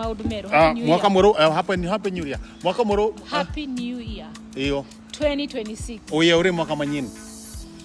maundu meru. Mwaka mweru happy new year. Mwaka mweru Happy New Year. Iyo 2026. Oya uri mwaka manyini.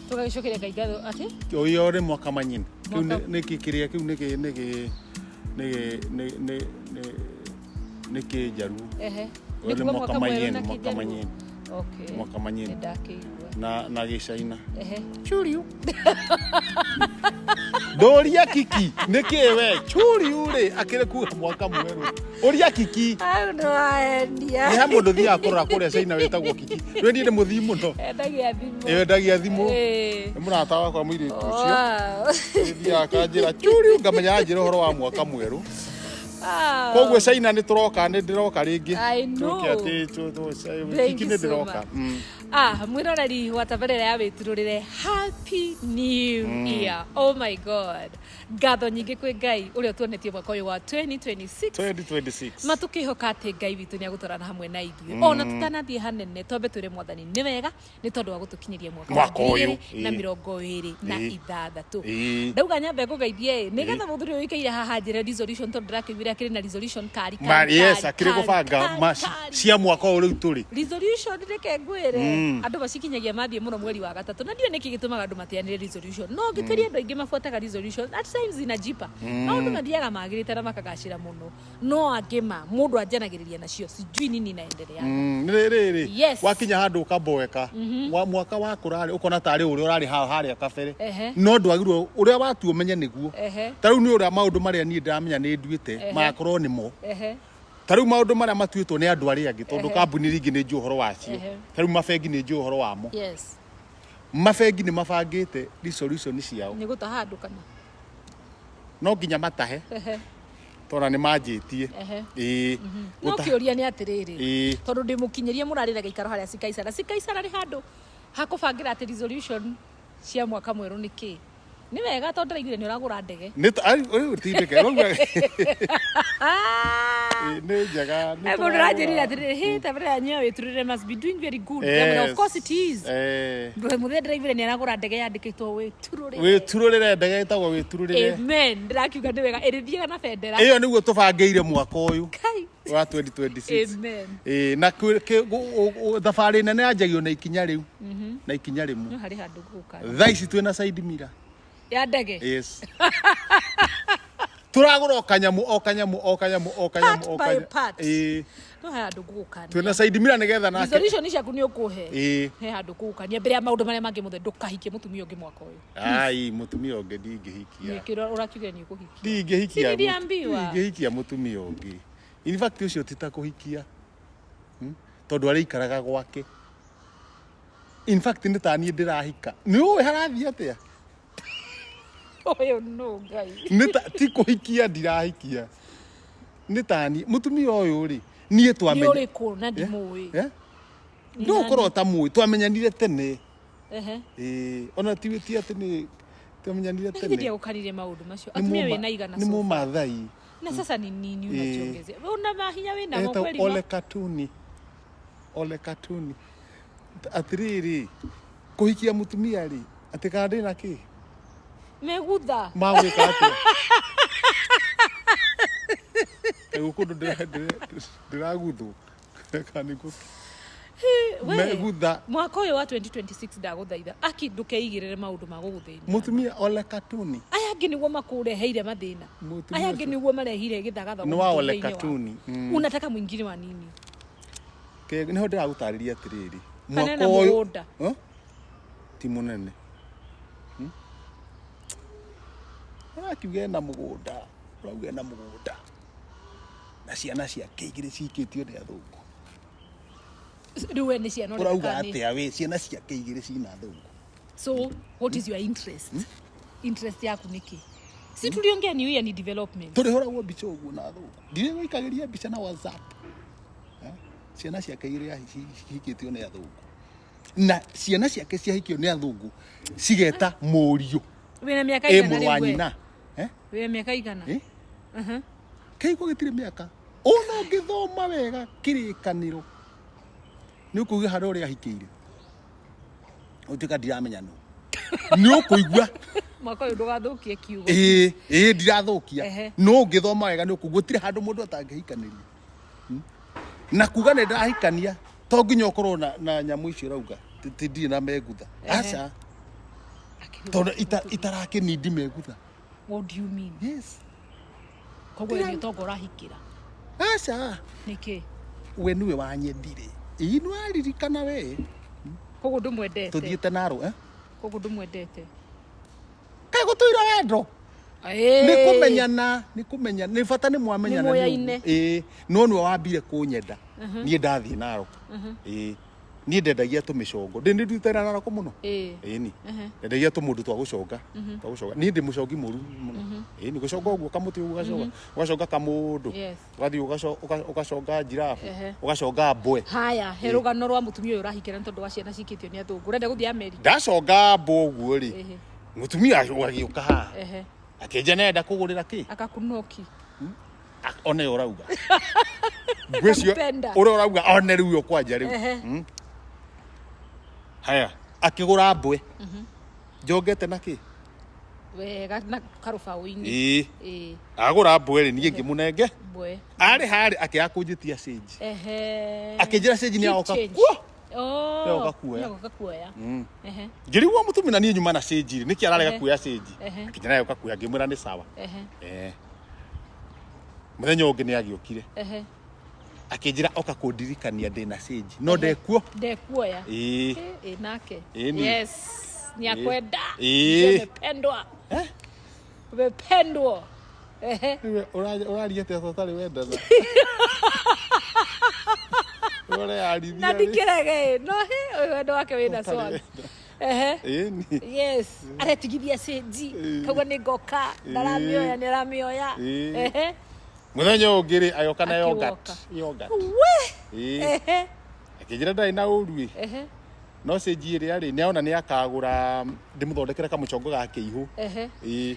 Tugacokeria Ngai ati? Oya uri mwaka manyini. Kiu niki kiria kiu niki jaru. Uri mwaka manyini. Okay. Mwaka manyini. Na gicaina. Churiu. Doria kiki nikiwe churiu ri akire ku mwaka mweru. Oria kiki. Ndo aendia. Ni hamwe nduthi akora kuria caina wetagwo kiki. Wendi ni muthii muno. Endagia thimu. Endagia thimu. Ni murata wakwa mwiri ucio. Ndia akanjira churiu ngamenya njira horo wa mwaka mweru. Koguo caina ni turoka ni ndiroka ringi. I know. Kiki ni ndiroka. Mwiroreri wa tabarĩra ya wĩturũrĩre Happy New Year. Oh my God. Ngatho nyingĩ kwĩ Ngai ũrĩa tuonetie mwaka ũyũ wa 2026. Matũkĩhoka atĩ Ngai witũ nĩ agũtwarana hamwe na ithuĩ. Ona tũtanathiĩ hanene twambe twĩre Mwathani nĩ wega nĩ tondũ wa gũtũkinyeria mwaka ũyũ na 2026. Ndauga nyambe ngũgeithie nĩgetha mũthuri ũyũ ũikaire haha njĩre resolution tondũ ndĩrakĩiguire akĩrĩ na resolution kari. Yes, akĩrĩ gũbanga cia mwaka ũyũ rĩu tũrĩ. Resolution reke ngwĩre andũ macikinyagia mathiĩ muno mweri wa gatatũ na ndiũ nĩkĩ gĩtũmaga andũ matianĩre resolution no ngĩkĩria andũ aingĩ mabuataga resolution at times inajipa maũndũ mathiaga magĩrĩte na makagacĩra mũno no angĩma mũndũ anjanagĩrĩria nacio sijui nini inaendelea rĩrĩ wakinya handũ ũkamboeka mwaka wa kũrarĩ ũkona tarĩ ũrĩa ũrarĩ harĩa kabere no ndwagirwo ũrĩa watu ũmenye nĩguo tarĩu nĩ ũrĩa maũndũ marĩa niĩ ndĩramenya nĩ nduĩte magakorwo nĩmo tarĩu maũndũ marĩa matuĩtwo nĩ andũ arĩa angĩ tondũ kambuni ringĩ nĩ njũĩ ũhoro wacio tarĩu mabengi nĩ njũĩ ũhoro wamo mabengi nĩ mabangĩte resolution ciao nĩ gũtaha andũ kana no nginya matahe tondũ nĩ manjĩtie no kĩũria nĩ atĩrĩrĩ tondũ ndĩmũkinyĩrie mũrarĩra gĩikaro harĩa cikaisara nĩ handũ hakũbangĩra atĩ resolution cia mwaka mwerũ nĩkĩ nĩ wega tondũ ndĩraiguire nĩ ũragũra ndege nĩ tindĩke nĩ njega nĩ mũndũ ranjĩrire atĩrĩrĩ tabarĩra yanyu ya wĩturĩrĩre must be doing very good. Of course it is. Mũthee ndĩraiguire nĩ aragũra ndege yandĩkĩtwo wĩturũrĩre ndege ĩtagwo wĩturũrĩre. Amen. Ndĩrakiuga nĩ wega ĩrĩthiaga na bendera ĩyo nĩguo tũbangĩire mwaka ũyũ wa 2026. Amen. Na thabarĩ nene yanjagio na ikinya rĩu na ikinya rĩmwe no harĩ handũ gũka thaa ici twĩna side mirror ya ndege. Yes. Turagura okanyamu no handũ gũka twĩna side mirror nĩgetha nake resolution ciaku nĩ ũkũhe he handũ gũkania mbere ya maũndũ marĩa mangĩ mothe ndũkahikie mũtumia ũngĩ mwaka ũyũ. Ai mũtumia ũngĩ ndingĩhikia. Nĩkĩro ũrakiuga nĩ ũkũhikia. Ndingĩhikia mũtumia ũngĩ. In fact ũcio ti ta kũhikia tondũ arĩikaraga gwake. In fact nĩ ta niĩ ndĩrahika nĩ ũĩ harathiĩ atĩa oyo no Ngai nita ti kuhikia ndirahikia nitani mutumia uyu ri nie twamenya ni uriku na ndimui no korota mui twamenyanire tene ona ti witi ati ni twamenyanire tene ndio ukarire maundu macio atumia wina igana ni mumathai na sasa ni nini unajiongezea una mahinya wina mo kweli ole katuni atiriri kuhikia mutumia ri atikana ndina ki megutha mawika ati egukundu ndiraguthwo kaniko megutha mwaka ũyũ wa 2026 ndagũthaitha aki ndũkeigĩrĩre maũndũ ma gũgũthĩnia mutumia ole katuni aya angĩ nĩguo makũreheire mathĩna aya angĩ nĩguo marehire gĩthagatha no ole katuni unataka mwingine wa nini niho ndĩragũtarĩria atĩrĩrĩ mwaka ũyũ ti mũnene akiuge na mũgũnda urauge na mũgũnda na ciana ciake igĩrĩ cikĩtio nĩ athũngũ rĩu nĩ ciana urauga atĩa we ciana ciake igĩrĩ cina athũngũ so what is your interest yaku nĩkĩ si tuliongea ni ni development tũrĩhoragwo mbica ũguo na athũngũ ndirĩgũikagĩria mbica na WhatsApp ciana ciake igĩrĩ cikĩtio nĩ athũngũ na ciana ciake ciahikio nĩ athũngũ cigeta mũriũ wĩna mĩaka igana rĩu wanyina wĩna mĩaka igana kaigua gĩtirĩ mĩaka ona ũngĩthoma wega kĩrĩkanĩro nĩ ũkũigua harĩa ũrĩa ahikĩire ũtuĩka ndiramenya nũ nĩ ũkũigua mwaka uyu ndugathukie kiugo ndirathukia no ngithoma wega ni gutire handu mundu atangihikaniria na kuga ne ndahikania to nginya ukorwo na nyamu icio rauga tindi na megutha aca tondu itarakĩnindi megutha. What do you mean? Yes. Koguo ni tongo urahikira aca niki we niwe wanyendire ii ni waririkana we koguo ndumwendete tuthiite naro koguo ndumwendete kai gutuira wendo ni kumenya ni bata ni mwamenyana no niwe wambire kunyenda nie ndathie naro nie ndendagia tumicongo ndi ndutera Narok muno ni ndendagia tumundu twa guconga nie ndi mucongi muru muno ni guconga uguo kamuti ugaconga kamundu ugathi ugaconga giraffe ugaconga mbwe. Haya he rugano rwa mutumia uyu urahikira ntondu wa ciana cikitio ni athungu urenda guthia Amerika ndaconga mbwe uguo ri mutumia agiuka haha akenja nenda kugurira ki akakunoki one urauga ngwicio urauga one riu kwanja riu haya akigura mbwe njongete na ki wega na karubaũ-inĩ agura mbwe ri nie ngimunenge mbwe ari hari akiakunjitia stage akinjira stage ni aoka kuoya ngirigwo mutumi na nie nyuma na stage niki ararega kuoya stage akinyana yoka kuoya ngimwira ni sawa muthenya ungi ni agiokire akinjira oka kundirikania ndina stage no ndekuoya nake yes ni akwenda nimependwa umependwa uraria te totari wendana na ndikirege no wendo wake wina swag yes aretigithia stage kauga ni ngoka ndaramioya ni ramioya muthenya ungi ri ayoka na yogurt akinjira ndai na urui no stage iri ari niona ni akagura ndimuthondekera kamucongo ga kiihu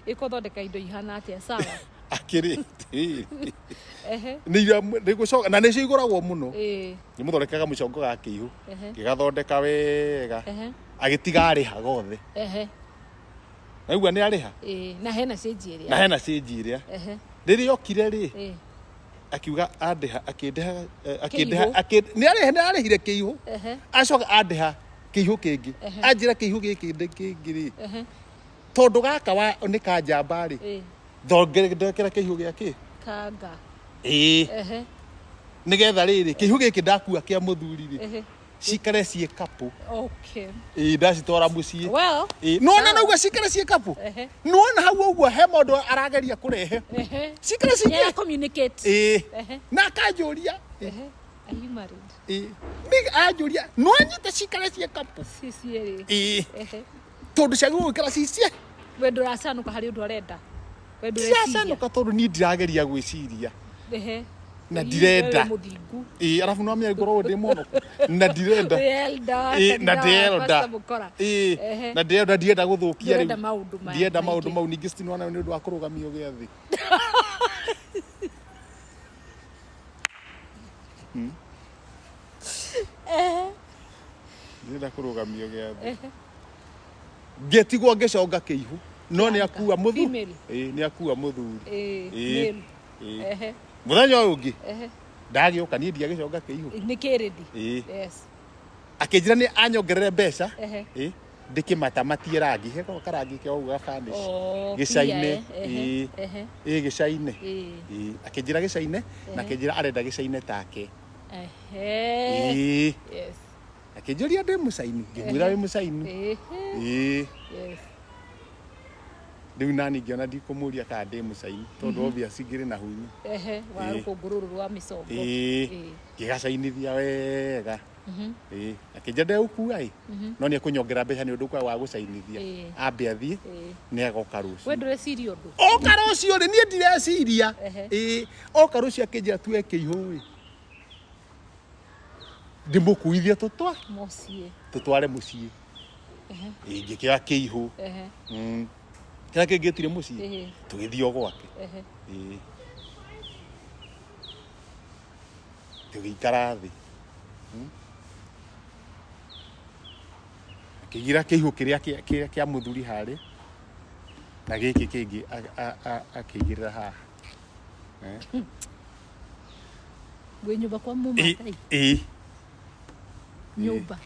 ikothondeka indo ihana atia sawa akiri ni gucoka na ni ciguragwo muno ni muthondekera kamucongo ga kiihu gigathondeka wega agitiga ari hagothe naigua ni ari ha na hena stage iria riri yokire ri akiuga andeha akindeha ni arehire kiihu acoka andeha kiihu kingi anjira kiihu giki ndikingiri tondu gaka wa ni kanjamba ri thongera kiihu giaki kanga nigetha riri kiihu giki ndakua kia muthuri ri cikare cie kapu ndacitwara mucii nona nauga cikare cie kapu nona hau uguo he mundu arageria kurehe cikare cie na akanjuria ni anjuria no anyite cikare cie kapu tondu ciagirwo gwikara cicie we nduracanuka hari undu arenda we nduracanuka tondu ni ndirageria gwiciria na ndirenda arafu no amya ngoro ndi muno na ndirenda na ndirenda na ndirenda ndienda guthukia riu ndienda maundu mau ningi citinwana ni undu wa kurugamio giathi ndienda kurugamio giathi ngetigwo ngiconga kiihu no ni akua muthuri ni akua muthuri muthenya uyu ungi ndagiuka ni ndiagiconga kiihu nikiridi akinjira ni anyongerere mbeca ndikimatatie rangi heko karangi ke uga fanish gicaine gicaine akinjira gicaine na akinjira arenda gicaine take akinjuria ndi mucaini ngimwira wi mucaini riu nani ngiona ndikumuria kana ndi mucaini tondu obvious ngiri na hunyu wa rukungururu rwa micongo gigacainithia wega akinja ndegukua no ni akunyongera mbeca ni undu kwa wa gucainithia ambe athie ni agoka rucio we ndureciria undu oka rucio ri ni ndireciria oka rucio akinjira tue kiihu ndimukuithia tutware mucii ngikira kiihu kira kingitire mucii tugithio gwake tugikara thi kigira kiihu kiria kia muthuri hari na giki kingi akigirira haha gwe nyumba kwa Mumathai nyumba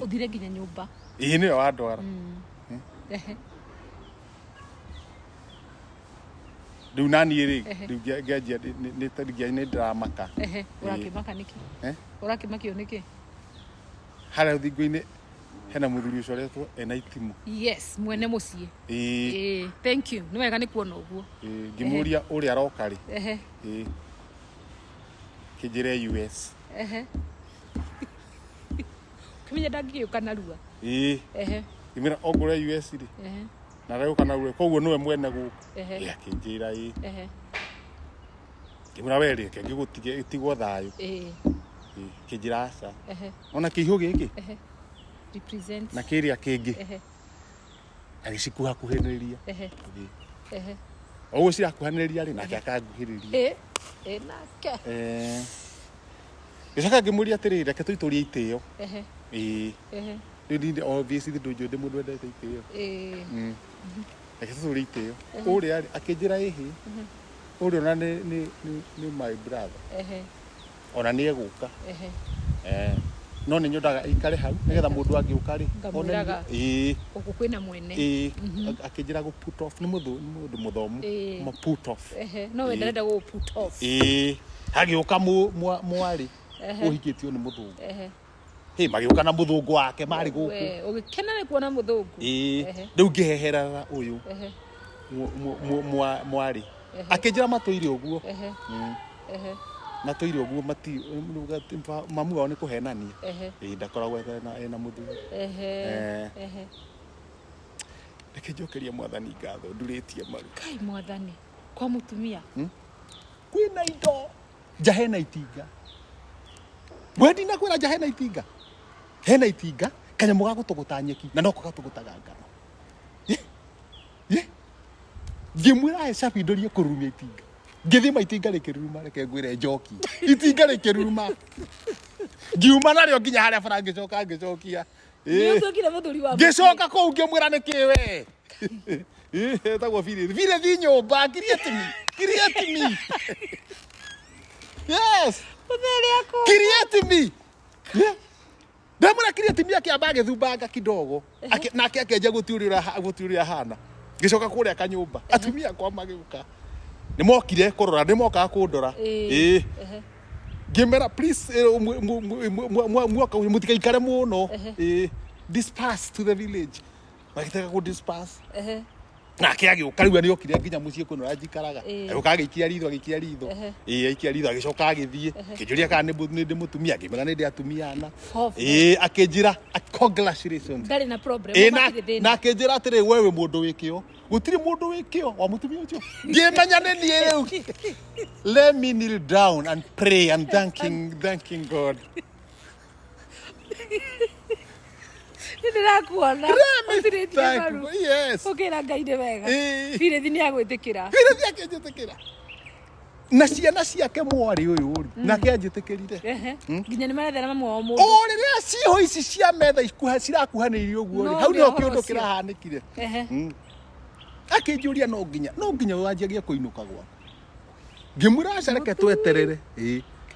uthire nginya nyumba ni wa ndwara riu nani ri riu ngianjia ni tarigia ni ndramaka urakimaka niki urakimakio niki haria thingo-ini hena muthuri ucio retwo ena itimu yes mwene mucii thank you ni wega ni kuona uguo ngimuria uri aroka ri kijire US kimenya ndangiyuka narua imira ogure US ri na reu kana rue koguo niwe mwene guku akinjira kimura weri ke ngigutige itigwo thayo kinjira aca ona kihiu giki represent na kiria kingi agicikuha kuhiniria oguo cirakuhaniriria ri nake akanguhiriria nake gicaka ngimuria atiri reke tuiturie itio ndi obviously ndunju mundu endete itio reke tuiturie itio uria akinjira ihi uria ona ni my brother ona ni eguka no ni nyodaga ikare hau nigetha mundu angiuka ri ngamuraga uku kwina mwene akinjira go put off ni mundu muthomu ma put off no we ndarenda go put off agiuka mwari uhikitio ni muthungu magiuka na muthungu wake mari guku ugikena ni kuona muthungu riu ngiheheraga uyu mwari akinjira matuire uguo natuire uguo mati mamu wao ni kuhenania ndakoragwo ena muthuri reke njokeria mwathani ngatho nduritie maru kai mwathani kwa mutumia kwina indo jahena itinga wendi na kwira jahena itinga hena itinga kanyamu ga gutuguta nyeki na noko gatugutaga ngano ngimwira cabi ndorie kurumia itinga ngithima itinga rikiruma reke ngwire njoki itinga rikiruma ngiuma nario nginya haria bara ngicokia ni ukire muthuri wa ngicoka kuu ngimwira nikiwe etagwo vile thi nyumba create me yes create me ndamura create me akiamba agithumbanga kidogo nake akenja gutiurira hana ngicoka kuria kanyumba atumia kwa magiuka nimokire kurora nimoka kundora ngimera please muoka mutikaikare muno disperse to the village magitaka ku disperse nake agiuka riu ni okire nginya mucie kunora njikaraga agiuka agikia ritho aikia ritho agicoka agithie kinjuria kana ni mutumia ngimera ni ndi atumia na akinjira congratulations ndari na problem na akinjira atiri wewe mundu wikio gutiri mundu wikio wa mutumia ucio ngimenya ni nie riu let me kneel down and pray and thanking God ndirakuona utiritie maru yes ukira ngai ni wega vile thini agwitikira vile thia akinjitikira na ciana ciake mwari uyu ri nake anjitikirire nginya ni marethera mamwe wa mundu o riria ciho ici cia metha ikuha cirakuhaniririo uguo ri hau ni kiundu kirahanikire akinjuria no nginya wanjagia kuinuka gwa ngimura reke tweterere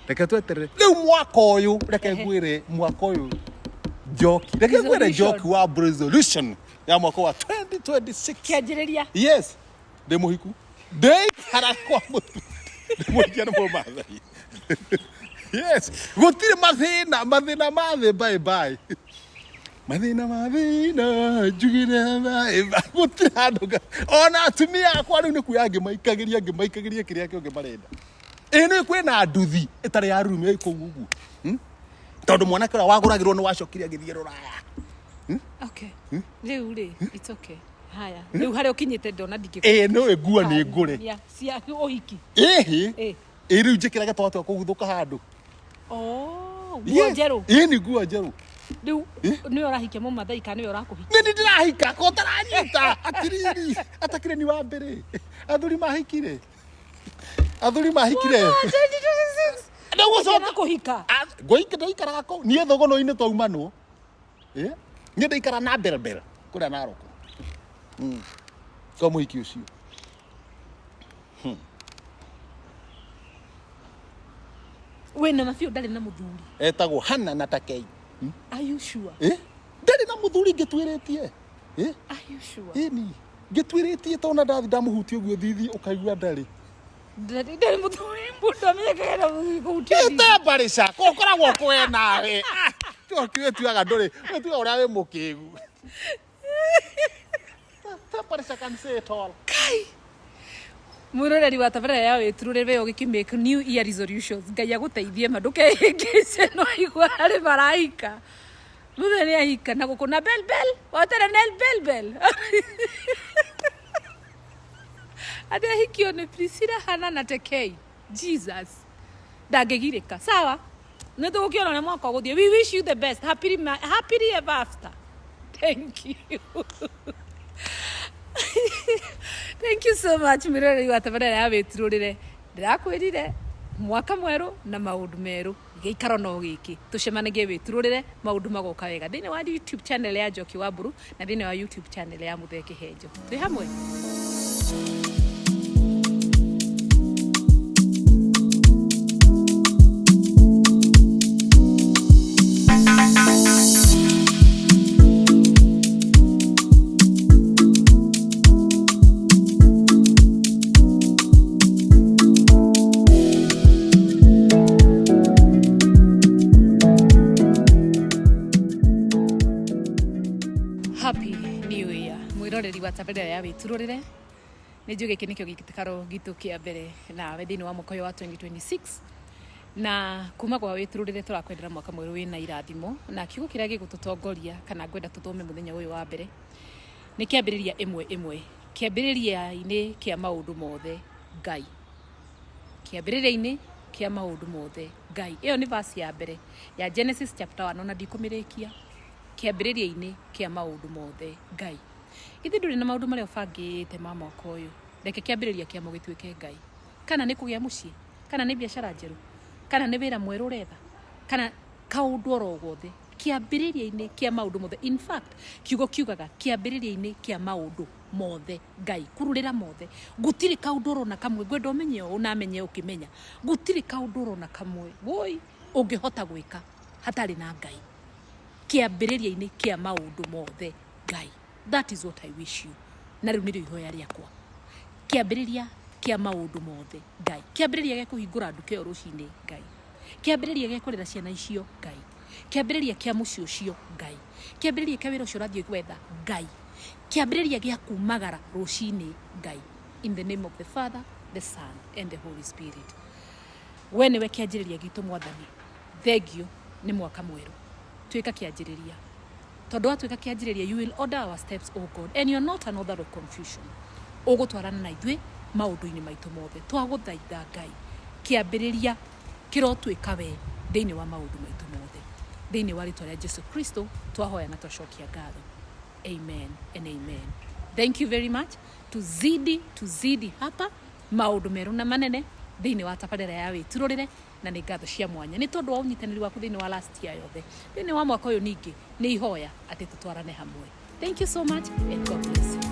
reke tweterere riu mwaka uyu reke ngwire mwaka uyu njoki reke ngwire njoki wa resolution ya mwaka wa 2026 kianjiriria yes de muhiku de karakwa mutu mwenye na Mumathai yes gutire mathina mathe bye mathina njugire bye gutire handu ona atumia akwa riu ni kuyange maikagiria kiria kionge marenda ni kwina nduthi itari ya rume iko gugu tondu mwanake ura waguragirwo ni wacokiria ngithie ruraya okay riu ri it's okay haya riu haria ukinyite ndona ndingi no egua ni ngure ya cia uhiki riu njikiraga twatwa kuguthuka handu guo njeru ni guo njeru riu ni urahikia Mumathai kana ni urakuhikia ni ndirahika ko taranyita atiriri atakire ni wa mbere athuri mahikire ndio soka kuhika goika ndaikaraga ko nie thogono-ini twaumanwo nie ndaikara na mbere kuria naroko kwa muhiki ucio wena mafio ndari na muthuri etagwo Hana na Takei. Are you sure? Ndari na muthuri ngitwiritie Are you sure? Ni ngitwiritie tona ndathi ndamuhuti uguo thithi ukaigua ndari ndari muthuri mundu amenyekaga na muthuri kuhutia ite barisa kokoragwo kwe nawe tu kiwetuaga nduri wetuaga uria wi mukigu ta barisa can say it all. Kai mwiroreri wa tabarĩra ya wĩturũrĩre ũgĩkĩmake new year resolutions Ngai agũteithie ma ndũkehĩngĩce no igua harĩ maraika mũthenya nĩ ahika na gũkũ na bell watere nel bell atĩ ahikio nĩ Priscilla, Hana na Takei. Jesus ndangĩgirĩka. Sawa nĩ tũgũkĩona ũrĩa mwaka ũgũthiĩ. We wish you the best. Happily ever after. Thank you. Thank you so much mwiroreri wa tabarĩra ya wĩturũrĩre. Ndĩrakwĩrire mwaka mwerũ na maũndũ merũ gĩikaro no gĩkĩ tũcemanagie wĩturũrĩre maũndũ magoka wega thĩinĩ wa YouTube channel ya Njoki wa Mburu na thĩinĩ wa YouTube channel ya Muthee Kĩhenjo. Twĩ hamwe. Happy New Year. Mwiroreri wa tabarĩra ya wĩturũrĩre. Nĩ njũĩ gĩkĩ nĩkĩo gĩtĩkaro gitũ kĩa mbere nawe thĩinĩ wa mwaka ũyũ wa 2026. Na kuma kwa wĩturũrĩre tũrakwendera mwaka mwerũ wĩna irathimo na kiugo kĩrĩa gĩgũtũtongoria kana ngwenda tũthome mũthenya ũyũ wa mbere nĩ kĩambĩrĩria ĩmwe kĩambĩrĩria-inĩ kĩa maũndũ mothe Ngai. Kĩambĩrĩria-inĩ kĩa maũndũ mothe Ngai. Ĩyo nĩ verse ya mbere ya Genesis chapter 1 na ndikũmĩrĩkia. Kĩambĩrĩria-inĩ kĩa maũndũ mothe Ngai. Githĩ ndũrĩ na maũndũ marĩa ũbangĩte ma mwaka ũyũ? Reke kĩambĩrĩria kĩamo gĩtuĩke Ngai. Kana nĩ kũgĩa mũciĩ, kana nĩ biacara njerũ, kana nĩ wĩra mwerũ ũretha, kana kaũndũ oro gothe. Kĩambĩrĩria-inĩ kĩa maũndũ mothe. In fact, kiugo kiugaga kĩambĩrĩria-inĩ kĩa maũndũ mothe Ngai. Kururĩra mothe. Gũtirĩ kaũndũ oro na kamwe ngwenda ũmenye ũũ na amenye ũkĩmenya. Gũtirĩ kaũndũ oro na kamwe woi ũngĩhota gwĩka hatarĩ na Ngai. Kĩambĩrĩria-inĩ kĩa maũndũ mothe Ngai. That is what I wish you. Na rĩu nĩrĩo ihoya rĩakwa. Kĩambĩrĩria kĩa maũndũ mothe Ngai. Kĩambĩrĩria gĩa kũhingũra nduka ĩyo rũcinĩ Ngai. Kĩambĩrĩria gĩa kũrera ciana icio Ngai. Kĩambĩrĩria kĩa mũciĩ ũcio Ngai. Kĩambĩrĩria kĩa wĩra ũcio ũrathiĩ gwetha Ngai. Kĩambĩrĩria gĩa kumagara rũcinĩ Ngai. In the name of the Father, the Son and the Holy Spirit. We nĩwe kĩanjĩrĩria gitũ Mwathani. Thengiũ nĩ mwaka mwerũ. Tuĩka kĩanjĩrĩria. Tondũ watuĩka kĩanjĩrĩria, you will order our steps, O God, and you're not an author of confusion. Ũgũtwarana na ithuĩ maũndũ-inĩ maitũ mothe. Twagũthaitha Ngai. Kĩambĩrĩria kĩrotuĩka we thĩinĩ wa maũndũ maitũ mothe. Thĩinĩ wa rĩĩtwa rĩa Jesu Kristo twahoya na twacokia ngatho. Amen and amen. Thank you very much. Tuzidi hapa maũndũ merũ na manene thĩinĩ wa tabarĩra ya wĩturũrĩre na nĩ ngatho cia mwanya nĩ tondũ wa ũnyitanĩri waku thĩinĩ wa last year yothe. Thĩinĩ wa mwaka ũyũ ningĩ nĩ ihoya atĩ tũtwarane hamwe. Thank you so much and God bless you.